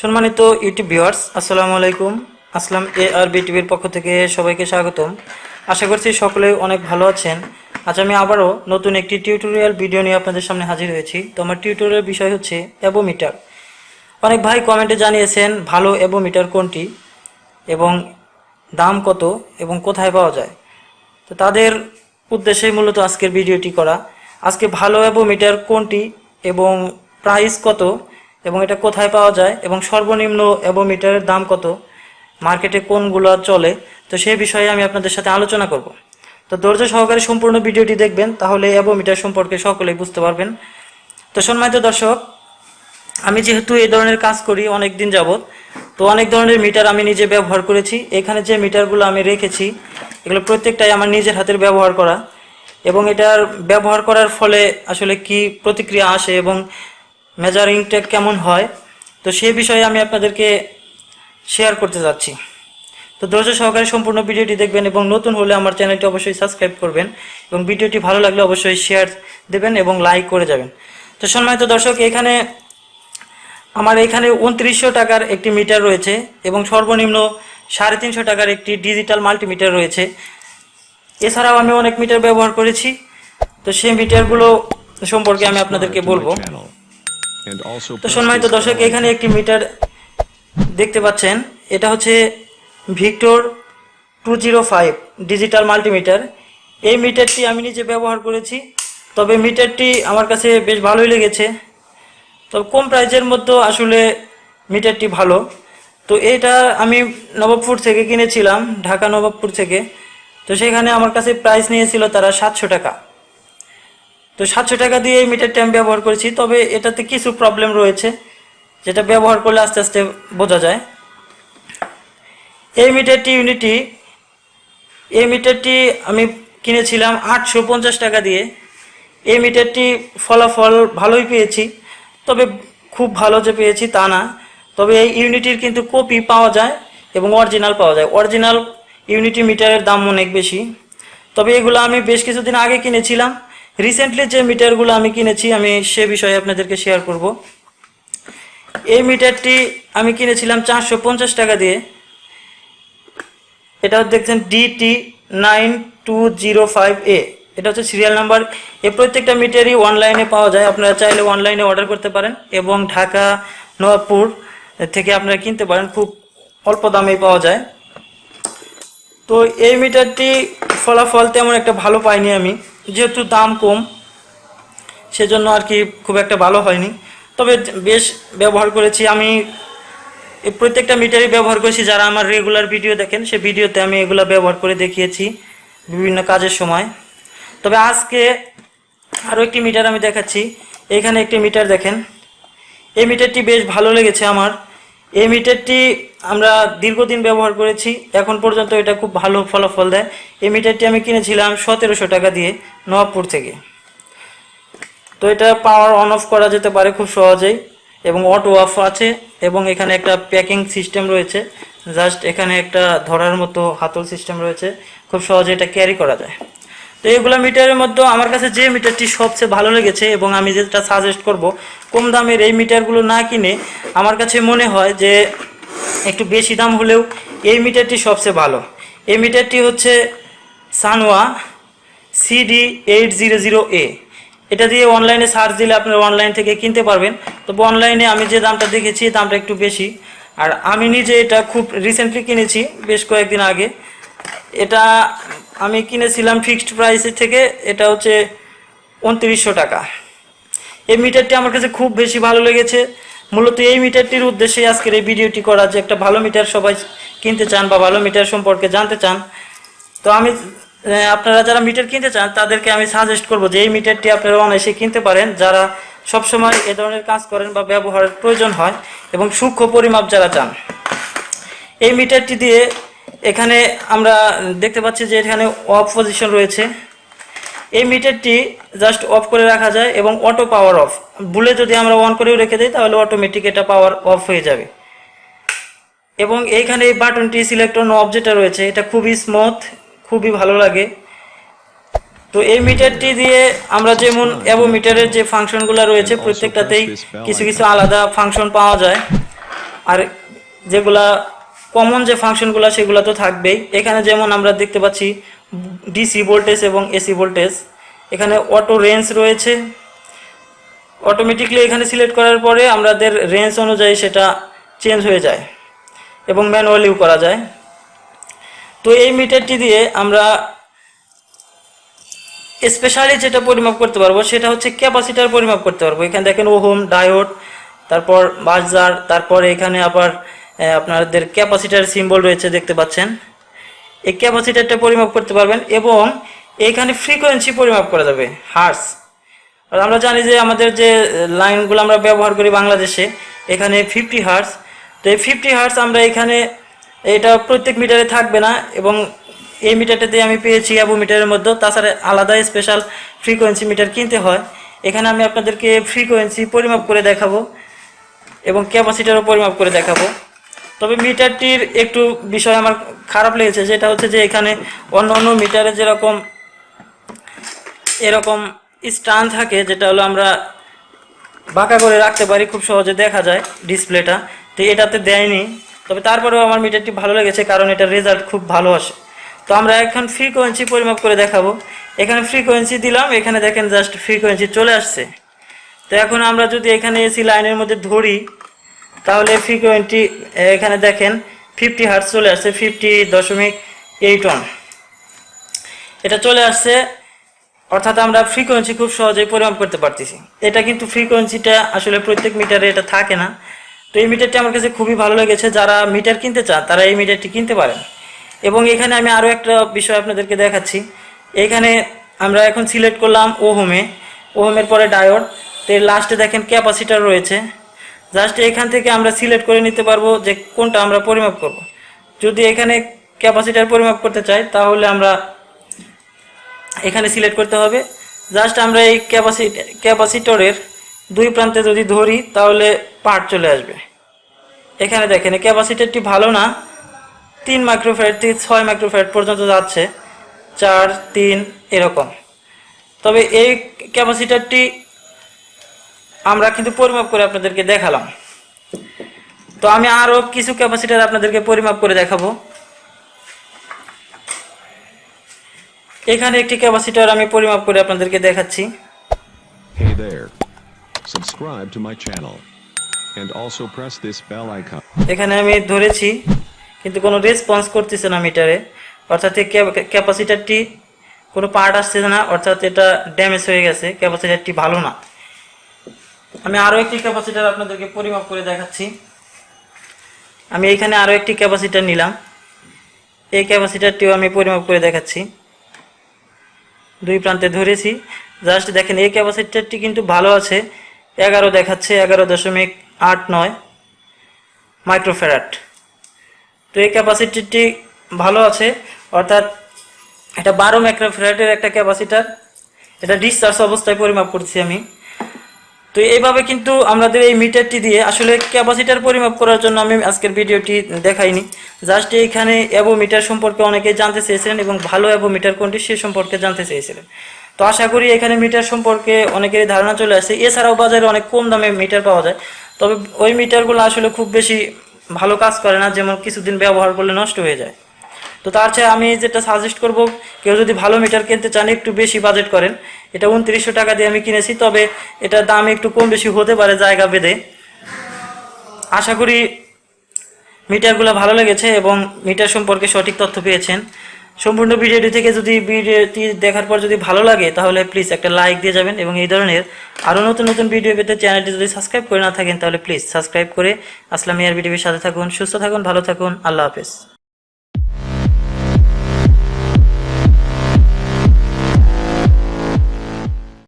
সম্মানিত YouTube viewers, আসসালামু আলাইকুম। আসলাম ARB টিভির পক্ষ থেকে সবাইকে স্বাগতম। আশা করছি সকলেই অনেক ভালো আছেন। আজ আমি আবারও নতুন একটি টিউটোরিয়াল ভিডিও নিয়ে আপনাদের সামনে হাজির হয়েছি। তো আমার টিউটোরিয়াল বিষয় হচ্ছে AVO মিটার। অনেক ভাই কমেন্টে জানিয়েছেন ভালো AVO মিটার কোনটি এবং দাম কত এবং কোথায় পাওয়া যায়। তো তাদের উদ্দেশ্যেই মূলত আজকের ভিডিওটি করা। আজকে ভালো AVO মিটার কোনটি এবং প্রাইস কত এবং এটা কোথায় পাওয়া যায় এবং সর্বনিম্ন AVO মিটারের দাম কত, মার্কেটে কোনগুলো চলে, তো সেই বিষয়ে আমি আপনাদের সাথে আলোচনা করব। তো ধৈর্য সহকারে সম্পূর্ণ ভিডিওটি দেখবেন, তাহলে AVO মিটার সম্পর্কে সকলেই বুঝতে পারবেন। তো সম্মানিত দর্শক, আমি যেহেতু এই ধরনের কাজ করি অনেক দিন যাবত, তো অনেক ধরনের মিটার আমি নিজে ব্যবহার করেছি। এখানে যে মিটারগুলো আমি রেখেছি এগুলো প্রত্যেকটাই আমার নিজের হাতের ব্যবহার করা, এবং এটার ব্যবহার করার ফলে আসলে কি প্রতিক্রিয়া আসে এবং মেজারিংটা কেমন হয়, তো সেই বিষয়ে আমি আপনাদেরকে শেয়ার করতে যাচ্ছি। তো ধৈর্য সহকারে সম্পূর্ণ ভিডিওটি দেখবেন এবং নতুন হলে আমার চ্যানেলটি অবশ্যই সাবস্ক্রাইব করবেন এবং ভিডিওটি ভালো লাগলে অবশ্যই শেয়ার দেবেন এবং লাইক করে যাবেন। তো সম্মানিত দর্শক, আমার এখানে 2900 টাকার একটি মিটার রয়েছে এবং সর্বনিম্ন 350 টাকার একটি ডিজিটাল মাল্টিমিটার রয়েছে। এছাড়াও আমি অনেক মিটার ব্যবহার করেছি, তো সেই মিটারগুলো সম্পর্কে আমি আপনাদেরকে বলবো। তো সম্মানিত দর্শক, এখানে একটি মিটার দেখতে পাচ্ছেন, এটা হচ্ছে ভিক্টর 205 ডিজিটাল মাল্টিমিটার। এই মিটারটি আমি নিজে ব্যবহার করেছি, তবে মিটারটি আমার কাছে বেশ ভালোই লেগেছে। তবে কম প্রাইজের মধ্যে আসলে মিটারটি ভালো। তো এটা আমি নবাবপুর থেকে কিনেছিলাম, ঢাকা নবাবপুর থেকে। তো সেখানে আমার কাছে প্রাইস নিয়েছিল তারা 700 টাকা। তো 700 টাকা দিয়ে এই মিটারটি আমি ব্যবহার করেছি, তবে এটাতে কিছু প্রবলেম রয়েছে যেটা ব্যবহার করলে আস্তে আস্তে বোঝা যায়। এই মিটারটি আমি কিনেছিলাম 850 টাকা দিয়ে। এই মিটারটি ফলাফল ভালোই পেয়েছি, তবে খুব ভালো যে পেয়েছি তা না। তবে এই ইউনিটির কিন্তু কপি পাওয়া যায় এবং অরিজিনাল পাওয়া যায়। অরিজিনাল ইউনিটি মিটারের দাম অনেক বেশি, তবে এগুলো আমি বেশ কিছুদিন আগে কিনেছিলাম। রিসেন্টলি যে মিটারগুলো আমি কিনেছি আমি সে বিষয়ে আপনাদেরকে শেয়ার করব। এই মিটারটি আমি কিনেছিলাম 450 টাকা দিয়ে। এটা দেখছেন DT9205A, এটা হচ্ছে সিরিয়াল নাম্বার। এই প্রত্যেকটা মিটারই অনলাইনে পাওয়া যায়, আপনারা চাইলে অনলাইনে অর্ডার করতে পারেন এবং ঢাকা নবাবপুর থেকে আপনারা কিনতে পারেন, খুব অল্প দামেই পাওয়া যায়। তো এই মিটারটি ফলাফল তেমন একটা ভালো পাইনি আমি, যেহেতু দাম কম সেজন্য আর কি খুব একটা ভালো হয়নি। তবে বেশ ব্যবহার করেছি আমি, এই প্রত্যেকটা মিটারই ব্যবহার করেছি। যারা আমার রেগুলার ভিডিও দেখেন সে ভিডিওতে আমি এগুলো ব্যবহার করে দেখিয়েছি বিভিন্ন কাজের সময়। তবে আজকে আরও একটি মিটার আমি দেখাচ্ছি। এখানে একটি মিটার দেখেন, এই মিটারটি বেশ ভালো লেগেছে আমার। এই মিটারটি আমরা দীর্ঘদিন ব্যবহার করেছি, এখন পর্যন্ত এটা খুব ভালো ফলাফল দেয়। এই মিটারটি আমি কিনেছিলাম 1700 টাকা দিয়ে নবাবপুর থেকে। তো এটা পাওয়ার অন অফ করা যেতে পারে খুব সহজেই এবং অটো অফ আছে, এবং এখানে একটা প্যাকিং সিস্টেম রয়েছে, জাস্ট এখানে একটা ধরার মতো হাতল সিস্টেম রয়েছে, খুব সহজে এটা ক্যারি করা যায়। তো এইগুলো মিটারের মধ্যে আমার কাছে যে মিটারটি সবচেয়ে ভালো লেগেছে এবং আমি যেটা সাজেস্ট করব, কম দামের এই মিটারগুলো না কিনে আমার কাছে মনে হয় যে একটু বেশি দাম হলেও এই মিটারটি সবচেয়ে ভালো। এই মিটারটি হচ্ছে সানওয়া CD800A। এটা দিয়ে অনলাইনে সার্চ দিলে আপনারা অনলাইন থেকে কিনতে পারবেন। তবে অনলাইনে আমি যে দামটা দেখেছি দামটা একটু বেশি, আর আমি নিজে এটা খুব রিসেন্টলি কিনেছি, বেশ কয়েকদিন আগে। এটা আমি কিনেছিলাম ফিক্সড প্রাইসের থেকে, এটা হচ্ছে 2900 টাকা। এই মিটারটি আমার কাছে খুব বেশি ভালো লেগেছে। মূলত এই মিটারটির উদ্দেশ্যে আজকের এই ভিডিওটি করা, যে একটা ভালো মিটার সবাই কিনতে চান বা ভালো মিটার সম্পর্কে জানতে চান। তো আমি আপনারা যারা মিটার কিনতে চান তাদেরকে আমি সাজেস্ট করব যে এই মিটারটি আপনারা অনায়াসে কিনতে পারেন, যারা সবসময় এ ধরনের কাজ করেন বা ব্যবহারের প্রয়োজন হয় এবং সূক্ষ্ম পরিমাপ যারা চান। এই মিটারটি দিয়ে এখানে আমরা দেখতে পাচ্ছি যে এখানে অফ পজিশন রয়েছে। এই মিটারটি জাস্ট অফ করে রাখা যায় এবং অটো পাওয়ার অফ, ভুলে যদি আমরা অন করেও রেখে দিই তাহলে অটোমেটিক এটা পাওয়ার অফ হয়ে যাবে। এবং এইখানে এই বাটনটি সিলেক্টর নব যেটা রয়েছে এটা খুবই স্মুথ, খুবই ভালো লাগে। তো এই মিটারটি দিয়ে আমরা যেমন AVO মিটারের যে ফাংশনগুলো রয়েছে প্রত্যেকটাতেই কিছু কিছু আলাদা ফাংশন পাওয়া যায়। আর যেগুলা কমন যে ফাংশনগুলো সেগুলো তো থাকবেই। এখানে যেমন আমরা দেখতে পাচ্ছি ডিসি ভোল্টেজ এবং এসি ভোল্টেজ, এখানে অটো রেঞ্জ রয়েছে। অটোমেটিকলি এখানে সিলেক্ট করার পরে আমাদের রেঞ্জ অনুযায়ী সেটা চেঞ্জ হয়ে যায় এবং ম্যানুয়ালিও করা যায়। তো এই মিটারটি দিয়ে আমরা স্পেশালি যেটা পরিমাপ করতে পারবো সেটা হচ্ছে ক্যাপাসিটার পরিমাপ করতে পারবো। এখানে দেখেন ওহম, ডায়োড, তারপর বাজার, তারপর এখানে আবার আপনাদের ক্যাপাসিটার সিম্বল রয়েছে দেখতে পাচ্ছেন। এই ক্যাপাসিটারটা পরিমাপ করতে পারবেন এবং এখানে ফ্রিকোয়েন্সি পরিমাপ করা যাবে, হার্স। আর আমরা জানি যে আমাদের যে লাইনগুলো আমরা ব্যবহার করি বাংলাদেশে, এখানে 50 হার্স। তো এই 50 হার্স আমরা এখানে এটা প্রত্যেক মিটারে থাকবে না এবং এই মিটারটাতে আমি পেয়েছি অ্যাভো মিটারের মধ্যে। তাছাড়া আলাদা স্পেশাল ফ্রিকোয়েন্সি মিটার কিনতে হয়। এখানে আমি আপনাদেরকে ফ্রিকোয়েন্সি পরিমাপ করে দেখাবো এবং ক্যাপাসিটারও পরিমাপ করে দেখাবো। তবে মিটারটির একটু বিষয় আমার খারাপ লেগেছে, যেটা হচ্ছে যে এখানে অন্য অন্য মিটারে যেরকম এরকম স্টান থাকে, যেটা হলো আমরা বাঁকা করে রাখতে পারি, খুব সহজে দেখা যায় ডিসপ্লেটা, তো এটাতে দেয়নি। তবে তারপরেও আমার মিটারটি ভালো লেগেছে কারণ এটার রেজাল্ট খুব ভালো আসে। তো আমরা এখন ফ্রিকোয়েন্সি পরিমাপ করে দেখাবো। এখানে ফ্রিকোয়েন্সি দিলাম, এখানে দেখেন জাস্ট ফ্রিকোয়েন্সি চলে আসছে। তো এখন আমরা যদি এখানে এসি লাইনের মধ্যে ধরি তাহলে ফ্রিকোয়েন্সি এখানে দেখেন 50 হার্টজ চলে আসছে, 50.8 এটা চলে আসছে। অর্থাৎ আমরা ফ্রিকোয়েন্সি খুব সহজেই পরিমাপ করতে পারতেছি। এটা কিন্তু ফ্রিকোয়েন্সিটা আসলে প্রত্যেক মিটারে এটা থাকে না। তো এই মিটারটি আমার কাছে খুবই ভালো লেগেছে। যারা মিটার কিনতে চান তারা এই মিটারটি কিনতে পারেন। এবং এখানে আমি আরও একটা বিষয় আপনাদেরকে দেখাচ্ছি। এখানে আমরা এখন সিলেক্ট করলাম ওহমের পরে ডায়োড, তো এর লাস্টে দেখেন ক্যাপাসিটার রয়েছে। জাস্ট এখান থেকে আমরা সিলেক্ট করে নিতে পারবো যে কোনটা আমরা পরিমাপ করব। যদি এখানে ক্যাপাসিটার পরিমাপ করতে চাই তাহলে আমরা এখানে সিলেক্ট করতে হবে। জাস্ট আমরা এই ক্যাপাসিটরের দুই প্রান্তে যদি ধরি তাহলে পার্ট চলে আসবে। এখানে দেখেন এই ক্যাপাসিটারটি ভালো না, 3 মাইক্রোফ্যারাড থেকে 6 মাইক্রোফ্যারাড পর্যন্ত যাচ্ছে, 4, 3 এরকম। তবে এই ক্যাপাসিটারটি আমরা কিন্তু পরিমাপ করে আপনাদেরকে দেখালাম। তো আমি আরও কিছু ক্যাপাসিটার আপনাদেরকে পরিমাপ করে দেখাবো। এখানে একটি ক্যাপাসিটার আমি পরিমাপ করে আপনাদেরকে দেখাচ্ছি। Hey there. Subscribe to my channel and also press this bell icon. এখানে আমি ধরেছি কিন্তু কোনো রেসপন্স করতেছে না মিটারে, অর্থাৎ এই ক্যাপাসিটারটি কোনো পার্ট আসছে না, অর্থাৎ এটা ড্যামেজ হয়ে গেছে, ক্যাপাসিটারটি ভালো না। আমি আরও একটি ক্যাপাসিটার আপনাদেরকে পরিমাপ করে দেখাচ্ছি। আমি এখানে আরও একটি ক্যাপাসিটার নিলাম, এই ক্যাপাসিটারটিও আমি পরিমাপ করে দেখাচ্ছি। দুই প্রান্তে ধরেছি, জাস্ট দেখেন এই ক্যাপাসিটারটি কিন্তু ভালো আছে, 11 দেখাচ্ছে, 11.89 মাইক্রোফ্যারাড। তো এই ক্যাপাসিটারটি ভালো আছে, অর্থাৎ এটা 12 মাইক্রোফ্যারাডের একটা ক্যাপাসিটার। এটা ডিসচার্জ অবস্থায় পরিমাপ করছি আমি। তো এইভাবে কিন্তু আমাদের এই মিটারটি দিয়ে আসলে ক্যাপাসিটার পরিমাপ করার জন্য আমি আজকের ভিডিওটি দেখাইনি। জাস্ট এইখানে অ্যাভো মিটার সম্পর্কে অনেকেই জানতে চেয়েছিলেন এবং ভালো অ্যাভো মিটার কোনটি সে সম্পর্কে জানতে চেয়েছিলেন। তো আশা করি এখানে মিটার সম্পর্কে অনেকেরই ধারণা চলে আসছে। এছাড়াও বাজারে অনেক কম দামে মিটার পাওয়া যায়, তবে ওই মিটারগুলো আসলে খুব বেশি ভালো কাজ করে না, যেমন কিছুদিন ব্যবহার করলে নষ্ট হয়ে যায়। তো তার চেয়ে আমি যেটা সাজেস্ট করব, কেউ যদি ভালো মিটার কিনতে চান একটু বেশি বাজেট করেন। এটা 2900 টাকা দিয়ে আমি কিনেছি, তবে এটার দাম একটু কম বেশি হতে পারে জায়গা ভেদে। আশা করি মিটারগুলো ভালো লেগেছে এবং মিটার সম্পর্কে সঠিক তথ্য পেয়েছেন। সম্পূর্ণ ভিডিওটি থেকে যদি ভিডিওটি দেখার পর যদি ভালো লাগে তাহলে প্লিজ একটা লাইক দিয়ে যাবেন এবং এই ধরনের আরও নতুন নতুন ভিডিও পেতে চ্যানেলটি যদি সাবস্ক্রাইব করে না থাকেন তাহলে প্লিজ সাবস্ক্রাইব করে আসলাম ARB টিভির সাথে থাকুন। সুস্থ থাকুন, ভালো থাকুন, আল্লাহ হাফেজ।